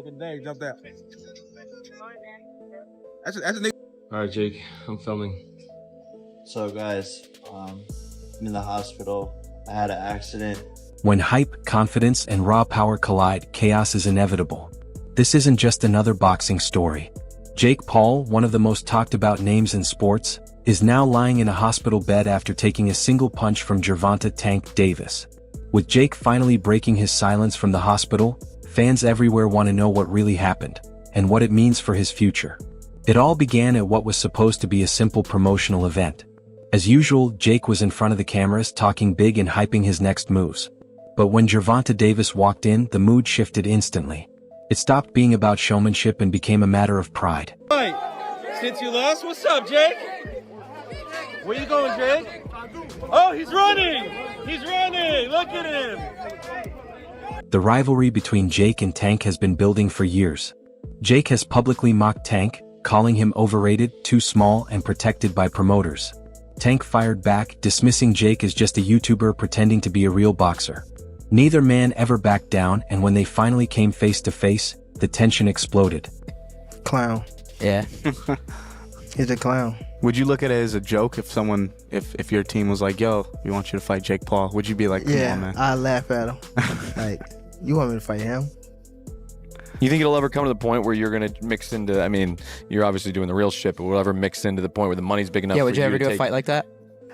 Fucking dang, jump out. That's a nigga. All right, Jake, I'm filming. So guys, I'm in the hospital. I had an accident. When hype, confidence, and raw power collide, chaos is inevitable. This isn't just another boxing story. Jake Paul, one of the most talked about names in sports, is now lying in a hospital bed after taking a single punch from Gervonta "Tank" Davis. With Jake finally breaking his silence from the hospital, fans everywhere want to know what really happened, and what it means for his future. It all began at what was supposed to be a simple promotional event. As usual, Jake was in front of the cameras talking big and hyping his next moves. But when Gervonta Davis walked in, the mood shifted instantly. It stopped being about showmanship and became a matter of pride. Right. Since you lost, what's up, Jake? Where you going, Jake? Oh, he's running! He's running! Look at him! The rivalry between Jake and Tank has been building for years. Jake has publicly mocked Tank, calling him overrated, too small, and protected by promoters. Tank fired back, dismissing Jake as just a YouTuber pretending to be a real boxer. Neither man ever backed down, and when they finally came face to face, the tension exploded. Clown. Yeah. He's a clown. Would you look at it as a joke if someone, if your team was like, yo, we want you to fight Jake Paul? Would you be like, come on, man? I laugh at him. Like, you want me to fight him? You think it'll ever come to the point where you're going to mix into, I mean, you're obviously doing the real shit, but will it ever mix into the point where the money's big enough for you to take? Yeah, would you ever do a fight like that?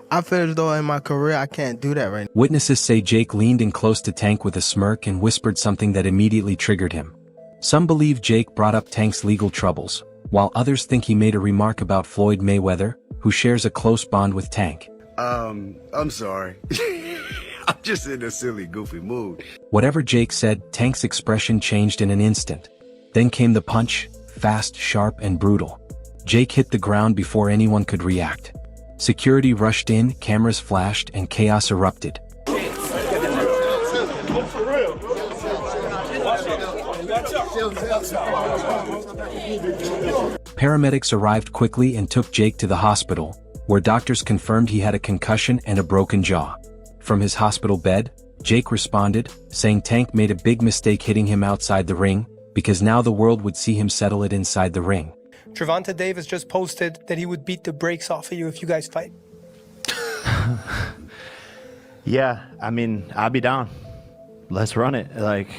I feel as though in my career, I can't do that right now. Witnesses say Jake leaned in close to Tank with a smirk and whispered something that immediately triggered him. Some believe Jake brought up Tank's legal troubles, while others think he made a remark about Floyd Mayweather, who shares a close bond with Tank. I'm sorry. I'm just in a silly, goofy mood. Whatever Jake said, Tank's expression changed in an instant. Then came the punch, fast, sharp, and brutal. Jake hit the ground before anyone could react. Security rushed in, cameras flashed, and chaos erupted. Paramedics arrived quickly and took Jake to the hospital, where doctors confirmed he had a concussion and a broken jaw. From his hospital bed, Jake responded, saying Tank made a big mistake hitting him outside the ring, because now the world would see him settle it inside the ring. Gervonta Davis just posted that he would beat the brakes off of you if you guys fight. Yeah, I mean, I'll be down. Let's run it. Like,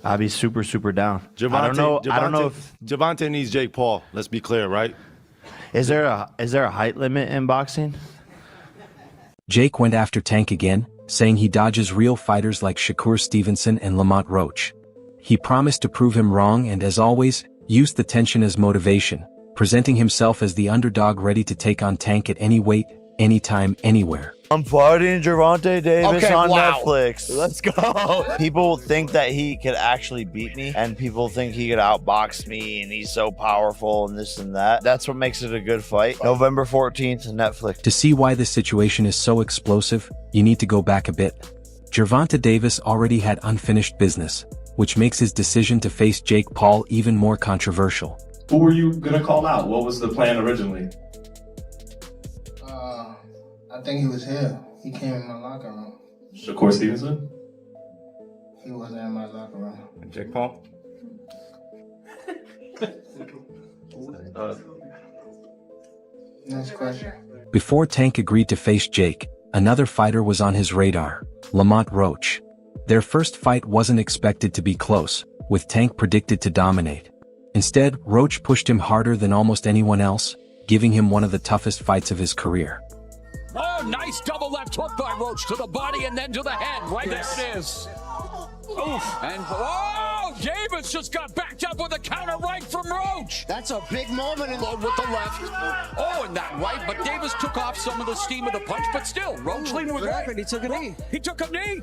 I'll be super, super down. I don't know if Gervonta needs Jake Paul. Let's be clear, right? Is there a height limit in boxing? Jake went after Tank again, saying he dodges real fighters like Shakur Stevenson and Lamont Roach. He promised to prove him wrong and, as always, used the tension as motivation, presenting himself as the underdog ready to take on Tank at any weight, anytime, anywhere. I'm fighting Gervonta Davis on Netflix. Let's go. People think that he could actually beat me, and people think he could outbox me, and he's so powerful and this and that. That's what makes it a good fight. November 14th, Netflix. To see why this situation is so explosive, you need to go back a bit. Gervonta Davis already had unfinished business, which makes his decision to face Jake Paul even more controversial. Who were you going to call out? What was the plan originally? I think he was here. He came in my locker room. Shakur Stevenson? He wasn't in my locker room. And Jake Paul? Next question. Before Tank agreed to face Jake, another fighter was on his radar, Lamont Roach. Their first fight wasn't expected to be close, with Tank predicted to dominate. Instead, Roach pushed him harder than almost anyone else, giving him one of the toughest fights of his career. Oh, nice double left hook by Roach to the body and then to the head. Right there it is. Oof. And, oh, Davis just got backed up with a counter right from Roach. That's a big moment. With the left. Oh, and that right, but Davis took off some of the steam of the punch, but still, Roach leaned with right. He took a knee. He took a knee.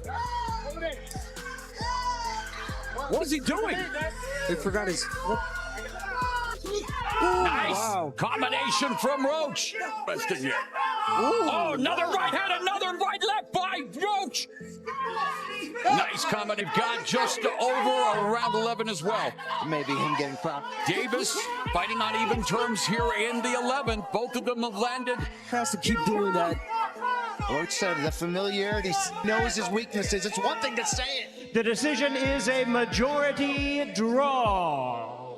What is he doing? He forgot his... Nice combination from Roach. Oh, another right hand, another right left by Roach. Nice combination. Got just over around 11 as well. Maybe him getting propped. Davis fighting on even terms here in the 11th. Both of them have landed. Has to keep doing that. Roach said the familiarity knows his weaknesses. It's one thing to say it. The decision is a majority draw.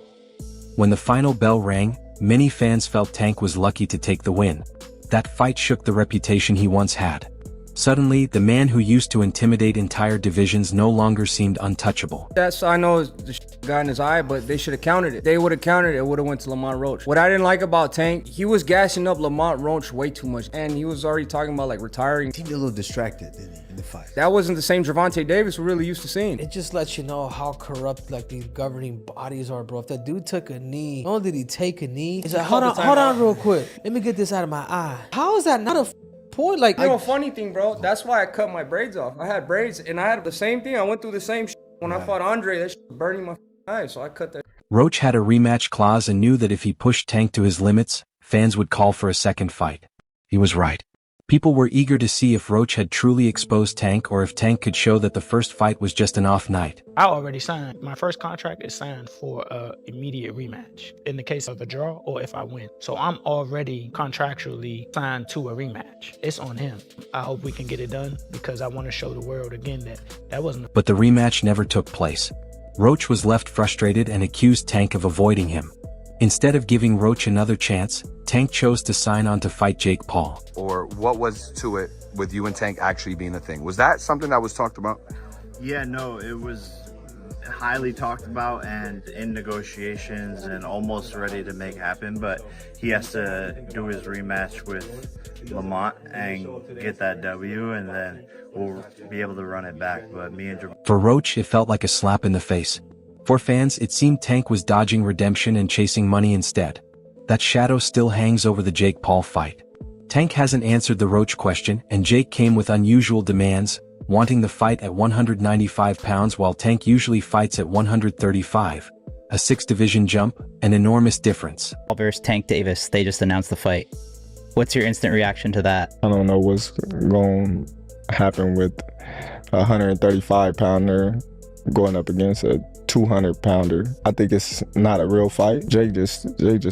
When the final bell rang, many fans felt Tank was lucky to take the win. That fight shook the reputation he once had. Suddenly, the man who used to intimidate entire divisions no longer seemed untouchable. That's, I know, the got in his eye, but they should have countered it. They would have countered it, it would have went to Lamont Roach. What I didn't like about Tank, he was gassing up Lamont Roach way too much, and he was already talking about like retiring. He seemed a little distracted in the fight. That wasn't the same Gervonta Davis we're really used to seeing. It just lets you know how corrupt like these governing bodies are, bro. If that dude took a knee, not only did he take a knee, he's like, hold on real quick. Let me get this out of my eye. How is that not a point? Like, you know, funny thing, bro, that's why I cut my braids off. I had braids, and I had the same thing. I went through the same shit. When I fought Andre, that shit was burning my eyes, so I cut that. Roach had a rematch clause and knew that if he pushed Tank to his limits, fans would call for a second fight. He was right. People were eager to see if Roach had truly exposed Tank or if Tank could show that the first fight was just an off night. I already signed. My first contract is signed for an immediate rematch in the case of a draw or if I win. So I'm already contractually signed to a rematch. It's on him. I hope we can get it done because I want to show the world again that wasn't. But the rematch never took place. Roach was left frustrated and accused Tank of avoiding him. Instead of giving Roach another chance, Tank chose to sign on to fight Jake Paul. Or what was to it with you and Tank actually being a thing? Was that something that was talked about? Yeah, no, it was highly talked about and in negotiations and almost ready to make happen, but he has to do his rematch with Lamont and get that W, and then we'll be able to run it back. But me and For Roach, it felt like a slap in the face. For fans, it seemed Tank was dodging redemption and chasing money instead. That shadow still hangs over the Jake Paul fight. Tank hasn't answered the Roach question, and Jake came with unusual demands, wanting the fight at 195 pounds while Tank usually fights at 135. A 6-division jump, an enormous difference. Versus Tank Davis, they just announced the fight. What's your instant reaction to that? I don't know what's going to happen with a 135-pounder going up against a 200-pounder. I think it's not a real fight. Jake just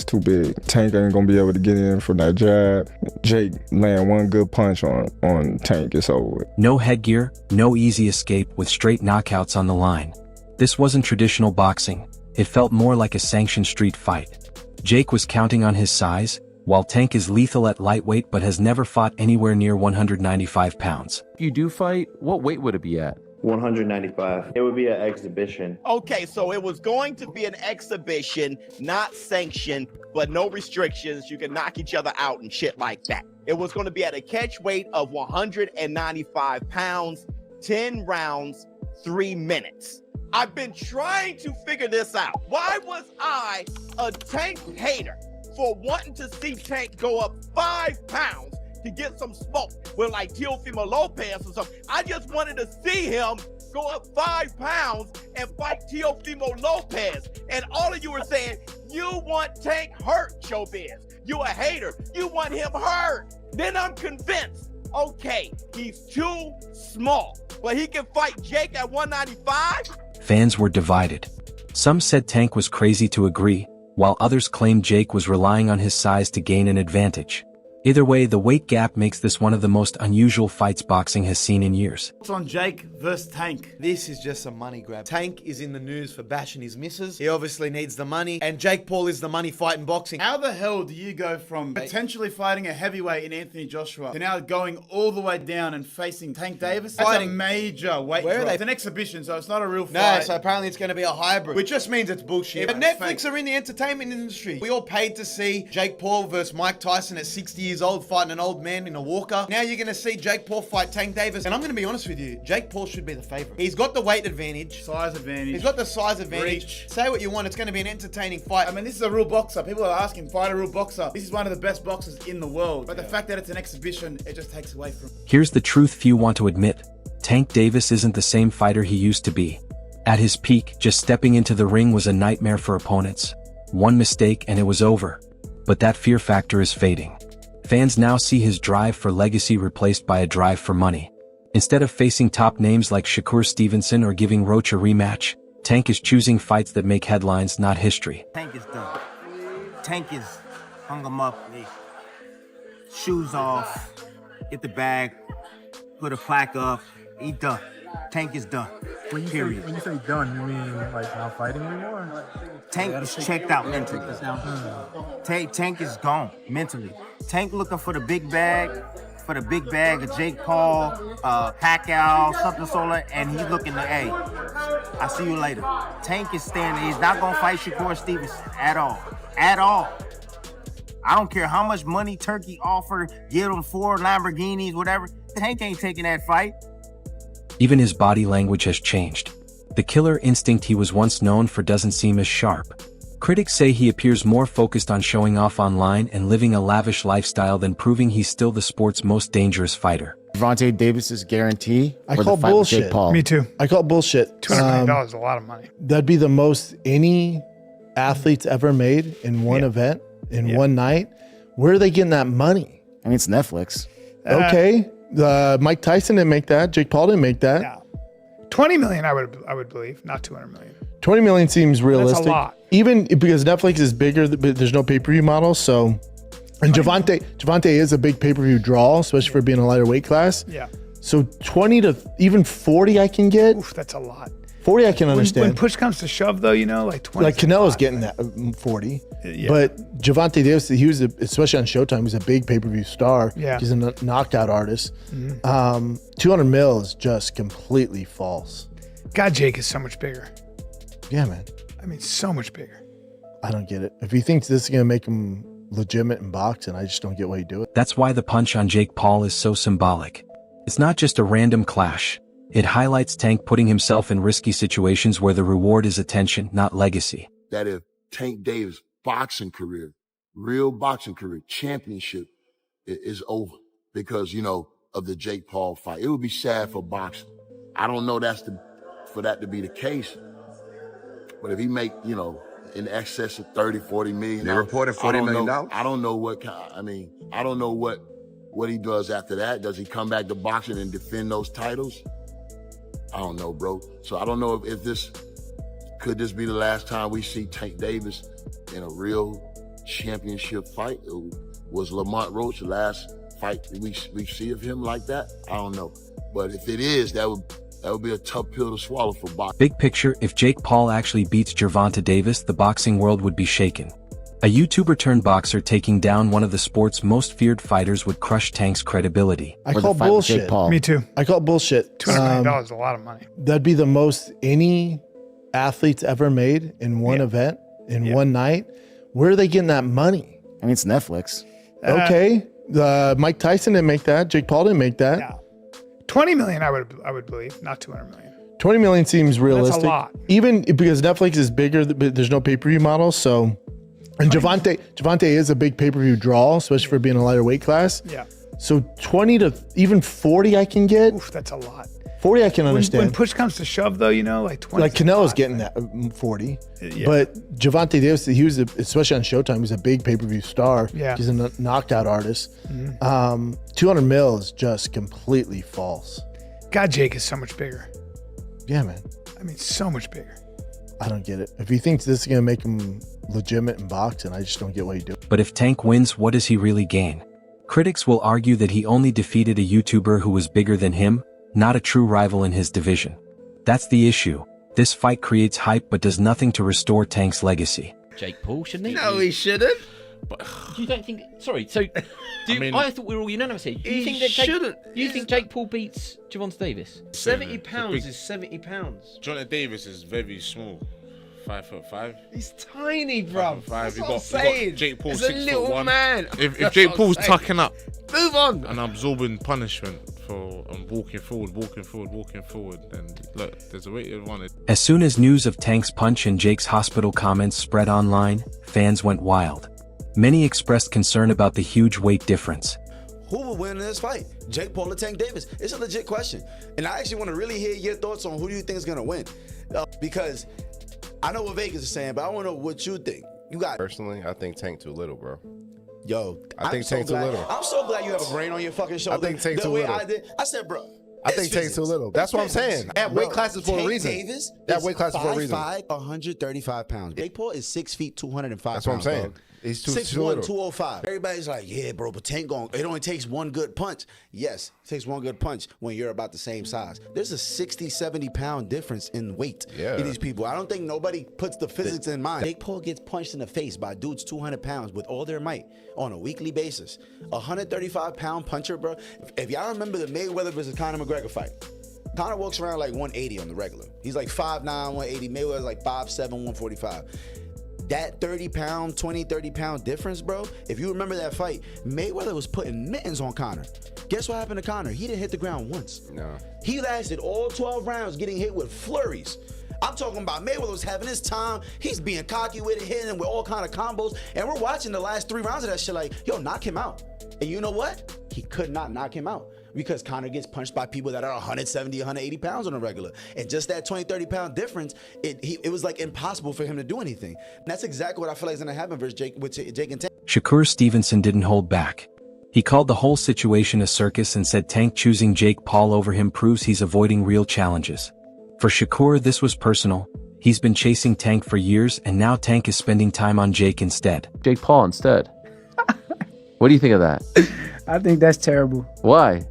too big. Tank ain't gonna be able to get in from that jab. Jake land one good punch on Tank, it's over with. No headgear, no easy escape with straight knockouts on the line. This wasn't traditional boxing. It felt more like a sanctioned street fight. Jake was counting on his size, while Tank is lethal at lightweight but has never fought anywhere near 195 pounds. If you do fight, what weight would it be at? 195. It would be an exhibition. Okay, so it was going to be an exhibition, not sanctioned, but no restrictions. You can knock each other out and shit like that. It was going to be at a catch weight of 195 pounds, 10 rounds, 3 minutes. I've been trying to figure this out. Why was I a Tank hater for wanting to see Tank go up 5 pounds to get some smoke with like Teofimo Lopez or something? I just wanted to see him go up 5 pounds and fight Teofimo Lopez. And all of you are saying, you want Tank hurt, Showbiz. You a hater. You want him hurt. Then I'm convinced, okay, he's too small, but he can fight Jake at 195? Fans were divided. Some said Tank was crazy to agree, while others claimed Jake was relying on his size to gain an advantage. Either way, the weight gap makes this one of the most unusual fights boxing has seen in years. It's on Jake versus Tank. This is just a money grab. Tank is in the news for bashing his missus. He obviously needs the money, and Jake Paul is the money fight in boxing. How the hell do you go from potentially fighting a heavyweight in Anthony Joshua to now going all the way down and facing Tank Davis? That's a major weight drop. It's an exhibition, so it's not a real fight. No, so apparently it's going to be a hybrid, which just means it's bullshit. But Netflix are in the entertainment industry. We all paid to see Jake Paul versus Mike Tyson at 60 years old fighting an old man in a walker. Now you're going to see Jake Paul fight Tank Davis. And I'm going to be honest with you, Jake Paul should be the favorite. He's got the weight advantage. Size advantage. He's got the size advantage. Reach. Say what you want, it's going to be an entertaining fight. I mean, this is a real boxer. People are asking, fight a real boxer. This is one of the best boxers in the world. But the fact that it's an exhibition, it just takes away from... Here's the truth few want to admit. Tank Davis isn't the same fighter he used to be. At his peak, just stepping into the ring was a nightmare for opponents. One mistake and it was over. But that fear factor is fading. Fans now see his drive for legacy replaced by a drive for money. Instead of facing top names like Shakur Stevenson or giving Roach a rematch, Tank is choosing fights that make headlines, not history. Tank is done. Tank is hung him up, shoes off, get the bag, put a plaque up, he done. Tank is done. When you say done, you mean like not fighting anymore? Tank is checked out mentally. Tank is gone mentally. Tank looking for the big bag, of Jake Paul, Pacquiao, something solar, and he's looking to, hey, I see you later. Tank is standing. He's not gonna fight Shakur Stevenson at all. At all. I don't care how much money Turkey offered, give him 4 Lamborghinis, whatever. Tank ain't taking that fight. Even his body language has changed. The killer instinct he was once known for doesn't seem as sharp. Critics say he appears more focused on showing off online and living a lavish lifestyle than proving he's still the sport's most dangerous fighter. Gervonta Davis's guarantee. I call bullshit. Me too. I call bullshit. $200 million is a lot of money. That'd be the most any athlete's ever made in one event, in one night. Where are they getting that money? I mean, it's Netflix. Okay. Mike Tyson didn't make that. Jake Paul didn't make that. Yeah. $20 million, I would believe, not $200 million. 20 million seems realistic. That's a lot. Even because Netflix is bigger, but there's no pay-per-view model. So, and Gervonta is a big pay-per-view draw, especially for being a lighter weight class. Yeah. So 20 to even 40 I can get. Oof, that's a lot. 40 I can understand. When push comes to shove, though, like 20. Like Canelo's getting that 40. Yeah. But Gervonta Davis, he was, especially on Showtime, he's a big pay-per-view star. Yeah. He's a knockout artist. 200 mil is just completely false. God, Jake is so much bigger. Yeah, man. I mean, so much bigger. I don't get it. If he thinks this is going to make him legitimate in boxing, I just don't get why he do it. That's why the punch on Jake Paul is so symbolic. It's not just a random clash. It highlights Tank putting himself in risky situations where the reward is attention, not legacy. That if Tank Davis' boxing career, real boxing career, championship is over because, of the Jake Paul fight. It would be sad for boxing. I don't know for that to be the case. But if he make, in excess of 30, 40 million. They reported $40 million. I don't know I don't know what he does after that. Does he come back to boxing and defend those titles? I don't know, bro. So I don't know if could this be the last time we see Tank Davis in a real championship fight? Was Lamont Roach the last fight we see of him like that? I don't know. But if it is, that would be a tough pill to swallow for boxing. Big picture, if Jake Paul actually beats Gervonta Davis, the boxing world would be shaken. A YouTuber turned boxer taking down one of the sport's most feared fighters would crush Tank's credibility. I call bullshit. Me too. I call bullshit. $200 million is a lot of money. That'd be the most any athlete's ever made in one event, in one night. Where are they getting that money? I mean, it's Netflix. Okay. Mike Tyson didn't make that. Jake Paul didn't make that. Yeah. $20 million, I would believe, not $200 million. 20 million seems realistic. That's a lot. Even because Netflix is bigger, but there's no pay-per-view model. So, and Gervonta is a big pay-per-view draw, especially for being a lighter weight class. Yeah. So 20 to even 40 I can get. Oof, that's a lot. 40 I can understand. When push comes to shove, though, like 20. Like Canelo's getting that 40. Yeah. But Gervonta Davis, he was, especially on Showtime, he's a big pay-per-view star. Yeah. He's a knockout artist. 200 mil is just completely false. God, Jake is so much bigger. Yeah, man. I mean, so much bigger. I don't get it. If he thinks this is going to make him legitimate in boxing, I just don't get why he do it. But if Tank wins, what does he really gain? Critics will argue that he only defeated a YouTuber who was bigger than him, not a true rival in his division. That's the issue. This fight creates hype but does nothing to restore Tank's legacy. Jake Paul, shouldn't he? No, he shouldn't. But you don't think? Sorry. So, I thought we were all unanimous here. You think that Jake Paul beats Gervonta Davis? 70 pounds is 70 pounds. Gervonta Davis is very small. 5'5". He's tiny, bro. That's what I'm saying. Jake Paul, He's a little man. If Jake Paul's tucking up, move on, and absorbing punishment for walking forward, then look, there's a way to run it. As soon as news of Tank's punch and Jake's hospital comments spread online, fans went wild. Many expressed concern about the huge weight difference. Who will win in this fight? Jake Paul or Tank Davis? It's a legit question. And I actually want to really hear your thoughts on who do you think is going to win. Because I know what Vegas is saying, but I want to know what you think. Personally, I think Tank too little, bro. Yo, I think Tank too little. I'm so glad you have a brain on your fucking shoulder. I think Tank too little. I said, bro. I think Tank's too little. That's what I'm saying. That weight class is for a reason. Davis that weight class is for a reason. 5'5", 135 pounds. Jake Paul is 6 feet, 205 pounds. That's what I'm saying. Dog. He's too 6'1", little. 205. Everybody's like, yeah, bro, but Tank it only takes one good punch. Yes, it takes one good punch when you're about the same size. There's a 60, 70 pound difference in weight in these people. I don't think nobody puts the physics in mind. Jake Paul gets punched in the face by dudes 200 pounds with all their might on a weekly basis. 135-pound puncher, bro. If y'all remember the Mayweather versus Conor McGregor fight, Conor walks around like 180 on the regular. He's like 5'9", 180. Mayweather's like 5'7", 145. That 30-pound, 20, 30-pound difference, bro, if you remember that fight, Mayweather was putting mittens on Conor. Guess what happened to Conor? He didn't hit the ground once. No. He lasted all 12 rounds getting hit with flurries. I'm talking about Mayweather was having his time. He's being cocky with it, hitting him with all kind of combos. And we're watching the last 3 rounds of that shit like, yo, knock him out. And you know what? He could not knock him out because Conor gets punched by people that are 170, 180 pounds on a regular. And just that 20, 30-pound difference, it was like impossible for him to do anything. And that's exactly what I feel like is going to happen versus Jake and Tank. Shakur Stevenson didn't hold back. He called the whole situation a circus and said Tank choosing Jake Paul over him proves he's avoiding real challenges. For Shakur, this was personal. He's been chasing Tank for years, and now Tank is spending time on Jake instead. Jake Paul instead. What do you think of that? I think that's terrible. Why?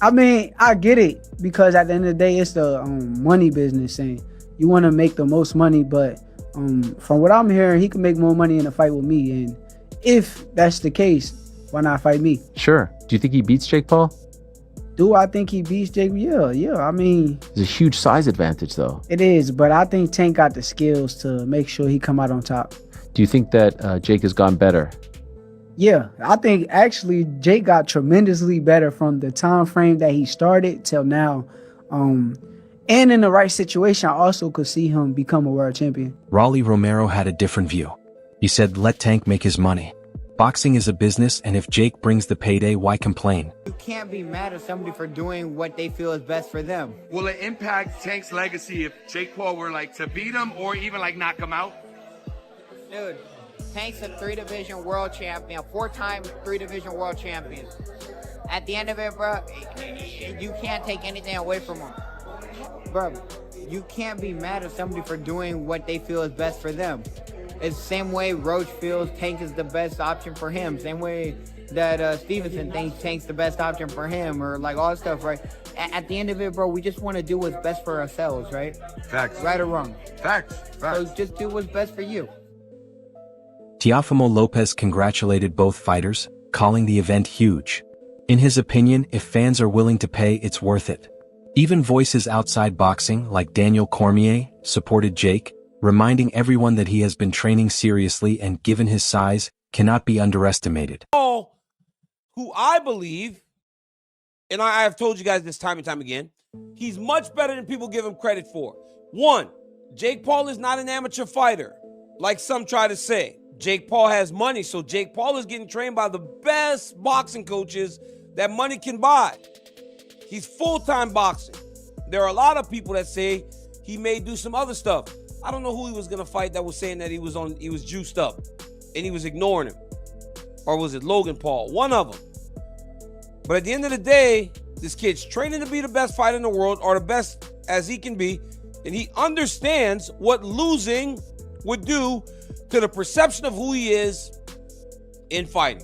I mean, I get it because at the end of the day, it's the money business, and you want to make the most money. But from what I'm hearing, he can make more money in a fight with me. And if that's the case, why not fight me? Sure. Do you think he beats Jake Paul? Do I think he beats Jake? Yeah. I mean, there's a huge size advantage, though. It is, but I think Tank got the skills to make sure he come out on top. Do you think that Jake has gone better? Yeah, I think actually Jake got tremendously better from the time frame that he started till now. And in the right situation, I also could see him become a world champion. Rolly Romero had a different view. He said, let Tank make his money. Boxing is a business, and if Jake brings the payday, why complain? You can't be mad at somebody for doing what they feel is best for them. Will it impact Tank's legacy if Jake Paul were like to beat him or even like knock him out? Dude, Tank's a 3-division world champion, 4-time 3-division world champion. At the end of it, bro, you can't take anything away from him. Bro, you can't be mad at somebody for doing what they feel is best for them. It's the same way Roach feels Tank is the best option for him. Same way that Stevenson thinks Tank's the best option for him, or like all that stuff, right? At the end of it, bro, we just want to do what's best for ourselves, right? Facts. Right or wrong? Facts. So just do what's best for you. Teofimo Lopez congratulated both fighters, calling the event huge. In his opinion, if fans are willing to pay, it's worth it. Even voices outside boxing, like Daniel Cormier, supported Jake, reminding everyone that he has been training seriously and, given his size, cannot be underestimated. Paul, who I believe, and I have told you guys this time and time again, he's much better than people give him credit for. 1, Jake Paul is not an amateur fighter, like some try to say. Jake Paul has money, so Jake Paul is getting trained by the best boxing coaches that money can buy. He's full-time boxing. There are a lot of people that say he may do some other stuff. I don't know who he was going to fight that was saying that he was juiced up and he was ignoring him. Or was it Logan Paul? One of them. But at the end of the day, this kid's training to be the best fighter in the world, or the best as he can be, and he understands what losing would do to the perception of who he is in fighting.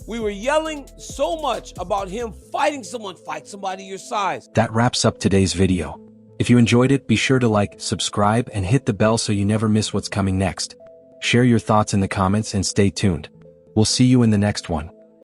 We were yelling so much about him fighting someone, fight somebody your size. That wraps up today's video. If you enjoyed it, be sure to like, subscribe, and hit the bell so you never miss what's coming next. Share your thoughts in the comments and stay tuned. We'll see you in the next one.